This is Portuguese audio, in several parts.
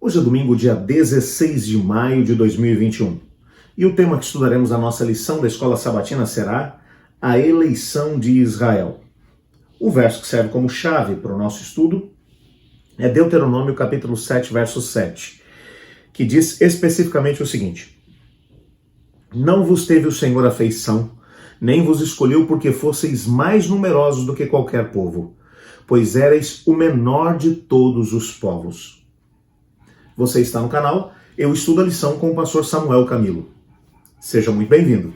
Hoje é domingo, dia 16 de maio de 2021. E o tema que estudaremos na nossa lição da Escola Sabatina será a eleição de Israel. O verso que serve como chave para o nosso estudo é Deuteronômio capítulo 7, verso 7, que diz especificamente o seguinte: Não vos teve o Senhor afeição, nem vos escolheu porque fosseis mais numerosos do que qualquer povo, pois éreis o menor de todos os povos. Você está no canal, eu estudo a lição com o pastor Samuel Camilo. Seja muito bem-vindo.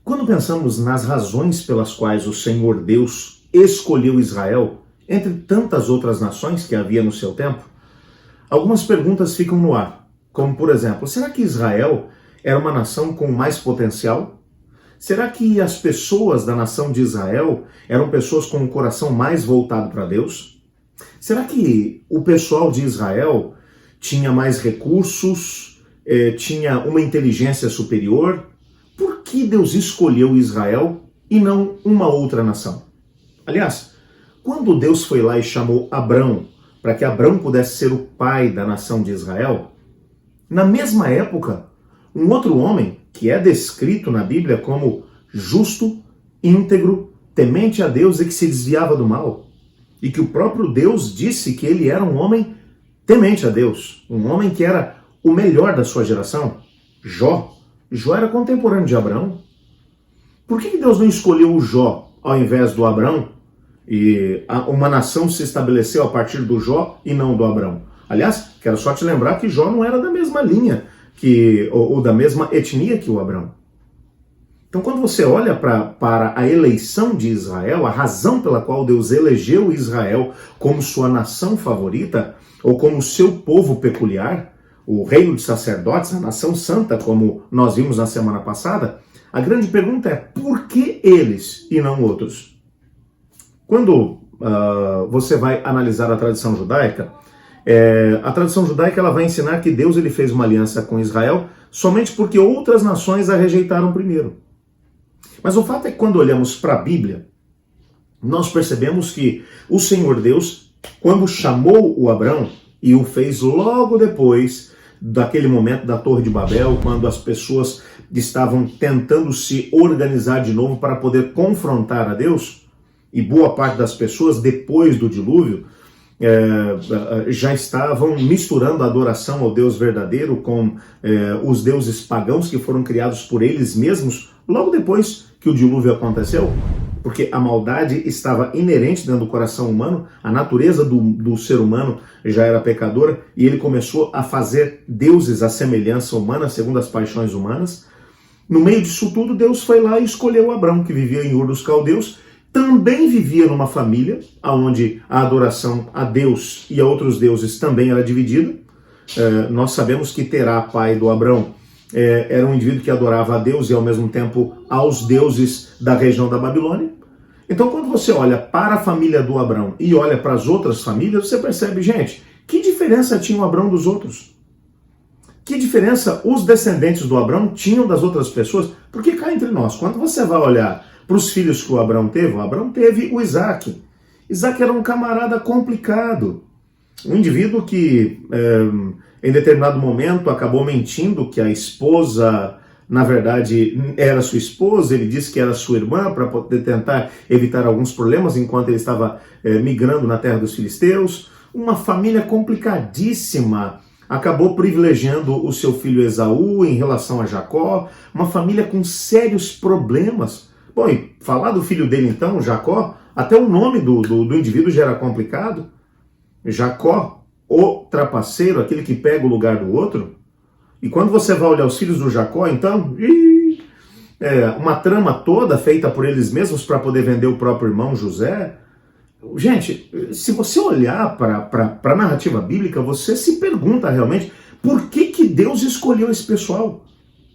Quando pensamos nas razões pelas quais o Senhor Deus escolheu Israel, entre tantas outras nações que havia no seu tempo, algumas perguntas ficam no ar, como por exemplo, será que Israel era uma nação com mais potencial? Será que as pessoas da nação de Israel eram pessoas com um coração mais voltado para Deus? Será que o pessoal de Israel tinha mais recursos, tinha uma inteligência superior? Por que Deus escolheu Israel e não uma outra nação? Aliás, quando Deus foi lá e chamou Abrão para que Abrão pudesse ser o pai da nação de Israel, na mesma época, um outro homem que é descrito na Bíblia como justo, íntegro, temente a Deus e que se desviava do mal, e que o próprio Deus disse que ele era um homem temente a Deus, um homem que era o melhor da sua geração, Jó. Jó era contemporâneo de Abrão. Por que Deus não escolheu o Jó ao invés do Abrão? E uma nação se estabeleceu a partir do Jó e não do Abrão. Aliás, quero só te lembrar que Jó não era da mesma linha ou da mesma etnia que o Abrão. Então, quando você olha para a eleição de Israel, a razão pela qual Deus elegeu Israel como sua nação favorita, ou como seu povo peculiar, o reino de sacerdotes, a nação santa, como nós vimos na semana passada, a grande pergunta é, por que eles e não outros? Quando você vai analisar a tradição judaica, a tradição judaica ela vai ensinar que Deus ele fez uma aliança com Israel somente porque outras nações a rejeitaram primeiro. Mas o fato é que quando olhamos para a Bíblia, nós percebemos que o Senhor Deus, quando chamou o Abrão, e o fez logo depois daquele momento da Torre de Babel, quando as pessoas estavam tentando se organizar de novo para poder confrontar a Deus, e boa parte das pessoas, depois do dilúvio, já estavam misturando a adoração ao Deus verdadeiro com os deuses pagãos que foram criados por eles mesmos, logo depois que o dilúvio aconteceu, porque a maldade estava inerente dentro do coração humano, a natureza do ser humano já era pecadora, e ele começou a fazer deuses à semelhança humana, segundo as paixões humanas. No meio disso tudo, Deus foi lá e escolheu Abrão, que vivia em Ur dos Caldeus, também vivia numa família, onde a adoração a Deus e a outros deuses também era dividida. Nós sabemos que Terá, pai do Abrão, era um indivíduo que adorava a Deus e ao mesmo tempo aos deuses da região da Babilônia. Então quando você olha para a família do Abrão e olha para as outras famílias, você percebe, gente, que diferença tinha o Abrão dos outros? Que diferença os descendentes do Abrão tinham das outras pessoas? Porque cá entre nós, quando você vai olhar para os filhos que o Abrão teve o Isaac. Isaac era um camarada complicado, um indivíduo que em determinado momento acabou mentindo que a esposa, na verdade, era sua esposa. Ele disse que era sua irmã para poder tentar evitar alguns problemas enquanto ele estava migrando na terra dos filisteus. Uma família complicadíssima. Acabou privilegiando o seu filho Esaú em relação a Jacó. Uma família com sérios problemas. Bom, e falar do filho dele então, Jacó, até o nome do indivíduo já era complicado. Jacó, o trapaceiro, aquele que pega o lugar do outro. E quando você vai olhar os filhos do Jacó, então, uma trama toda feita por eles mesmos para poder vender o próprio irmão José. Gente, se você olhar para a narrativa bíblica, você se pergunta realmente por que Deus escolheu esse pessoal.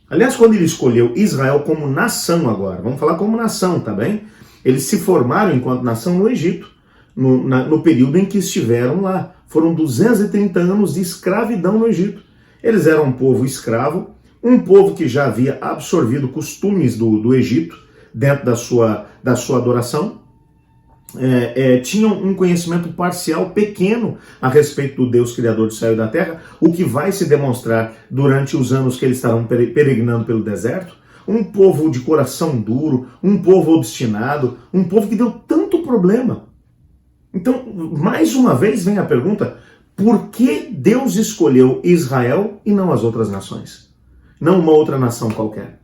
Aliás, quando ele escolheu Israel como nação agora, vamos falar como nação, tá bem? Eles se formaram enquanto nação no Egito, no período em que estiveram lá. Foram 230 anos de escravidão no Egito. Eles eram um povo escravo, um povo que já havia absorvido costumes do Egito dentro da sua adoração. Tinham um conhecimento parcial pequeno a respeito do Deus Criador do céu e da terra, o que vai se demonstrar durante os anos que eles estarão peregrinando pelo deserto. Um povo de coração duro, um povo obstinado, um povo que deu tanto problema. Então, mais uma vez vem a pergunta, por que Deus escolheu Israel e não as outras nações? Não uma outra nação qualquer?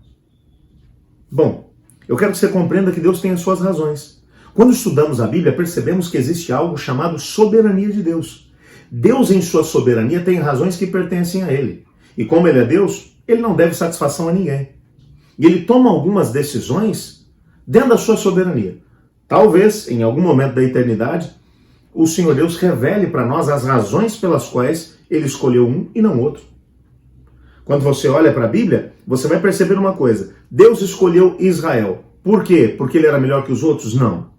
Bom, eu quero que você compreenda que Deus tem as suas razões. Quando estudamos a Bíblia, percebemos que existe algo chamado soberania de Deus. Deus, em sua soberania, tem razões que pertencem a Ele. E como Ele é Deus, Ele não deve satisfação a ninguém. E Ele toma algumas decisões dentro da sua soberania. Talvez, em algum momento da eternidade, o Senhor Deus revele para nós as razões pelas quais Ele escolheu um e não outro. Quando você olha para a Bíblia, você vai perceber uma coisa. Deus escolheu Israel. Por quê? Porque ele era melhor que os outros? Não.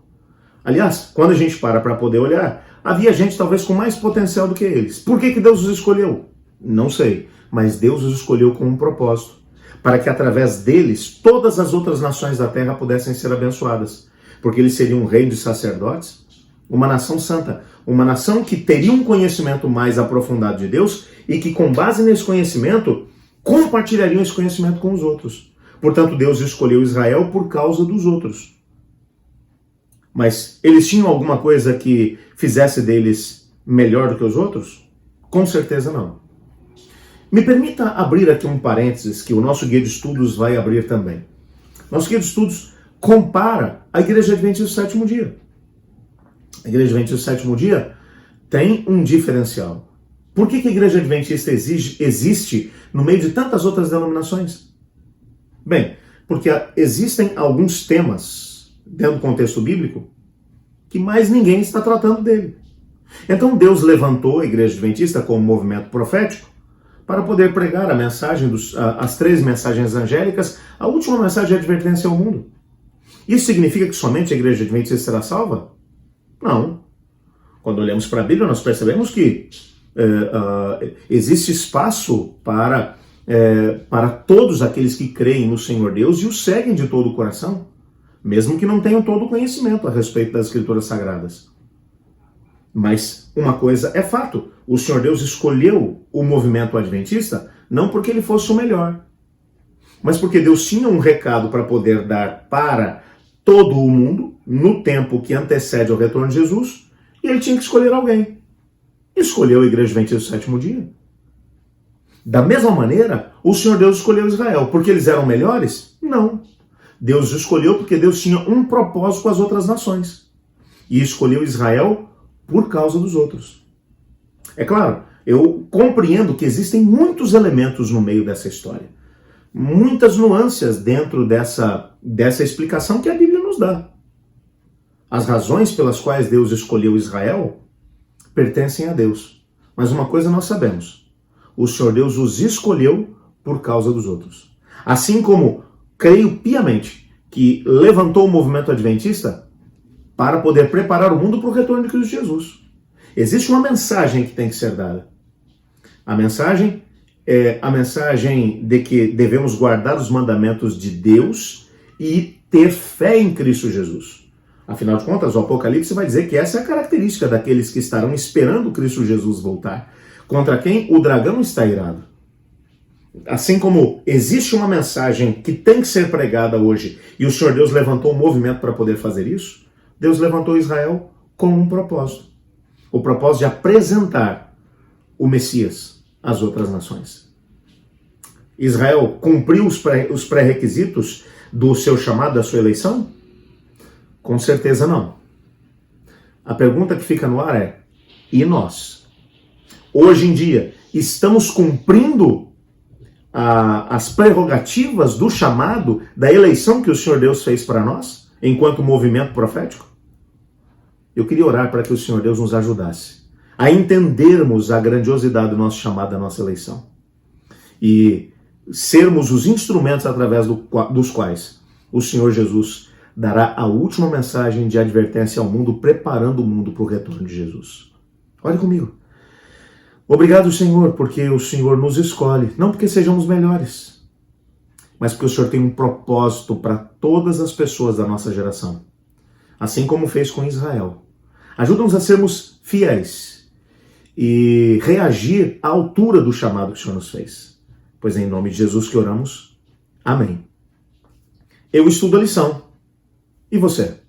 Aliás, quando a gente para poder olhar, havia gente talvez com mais potencial do que eles. Por que Deus os escolheu? Não sei. Mas Deus os escolheu com um propósito. Para que através deles, todas as outras nações da terra pudessem ser abençoadas. Porque eles seriam um reino de sacerdotes, uma nação santa, uma nação que teria um conhecimento mais aprofundado de Deus e que com base nesse conhecimento, compartilhariam esse conhecimento com os outros. Portanto, Deus escolheu Israel por causa dos outros. Mas eles tinham alguma coisa que fizesse deles melhor do que os outros? Com certeza não. Me permita abrir aqui um parênteses que o nosso guia de estudos vai abrir também. Nosso guia de estudos compara a Igreja Adventista do Sétimo Dia. A Igreja Adventista do Sétimo Dia tem um diferencial. Por que a Igreja Adventista existe no meio de tantas outras denominações? Bem, porque existem alguns temas dentro do contexto bíblico que mais ninguém está tratando dele. Então Deus levantou a Igreja Adventista como movimento profético para poder pregar a mensagem, as 3 mensagens angélicas, a última mensagem de advertência ao mundo. Isso significa que somente a Igreja Adventista será salva? Não. Quando olhamos para a Bíblia, nós percebemos que existe espaço para todos aqueles que creem no Senhor Deus e o seguem de todo o coração, mesmo que não tenham todo o conhecimento a respeito das Escrituras Sagradas. Mas uma coisa é fato, o Senhor Deus escolheu o movimento adventista não porque ele fosse o melhor, mas porque Deus tinha um recado para poder dar para todo o mundo, no tempo que antecede ao retorno de Jesus, e ele tinha que escolher alguém. Escolheu a Igreja Adventista do Sétimo Dia. Da mesma maneira, o Senhor Deus escolheu Israel. Porque eles eram melhores? Não. Deus escolheu porque Deus tinha um propósito com as outras nações. E escolheu Israel por causa dos outros. É claro, eu compreendo que existem muitos elementos no meio dessa história. Muitas nuances dentro dessa explicação que a Bíblia nos dá. As razões pelas quais Deus escolheu Israel pertencem a Deus. Mas uma coisa nós sabemos. O Senhor Deus os escolheu por causa dos outros. Assim como creio piamente que levantou o movimento adventista para poder preparar o mundo para o retorno de Cristo Jesus. Existe uma mensagem que tem que ser dada. A mensagem é a mensagem de que devemos guardar os mandamentos de Deus e ter fé em Cristo Jesus. Afinal de contas, o Apocalipse vai dizer que essa é a característica daqueles que estarão esperando Cristo Jesus voltar, contra quem o dragão está irado. Assim como existe uma mensagem que tem que ser pregada hoje, e o Senhor Deus levantou um movimento para poder fazer isso, Deus levantou Israel com um propósito. O propósito de apresentar o Messias às outras nações. Israel cumpriu os pré-requisitos do seu chamado, da sua eleição? Com certeza não. A pergunta que fica no ar é, e nós? Hoje em dia, estamos cumprindo as prerrogativas do chamado, da eleição que o Senhor Deus fez para nós, enquanto movimento profético? Eu queria orar para que o Senhor Deus nos ajudasse a entendermos a grandiosidade do nosso chamado, da nossa eleição. E sermos os instrumentos através dos quais o Senhor Jesus dará a última mensagem de advertência ao mundo, preparando o mundo para o retorno de Jesus. Olhe comigo. Obrigado, Senhor, porque o Senhor nos escolhe, não porque sejamos melhores, mas porque o Senhor tem um propósito para todas as pessoas da nossa geração, assim como fez com Israel. Ajuda-nos a sermos fiéis e reagir à altura do chamado que o Senhor nos fez. Pois é em nome de Jesus que oramos. Amém. Eu estudo a lição. E você?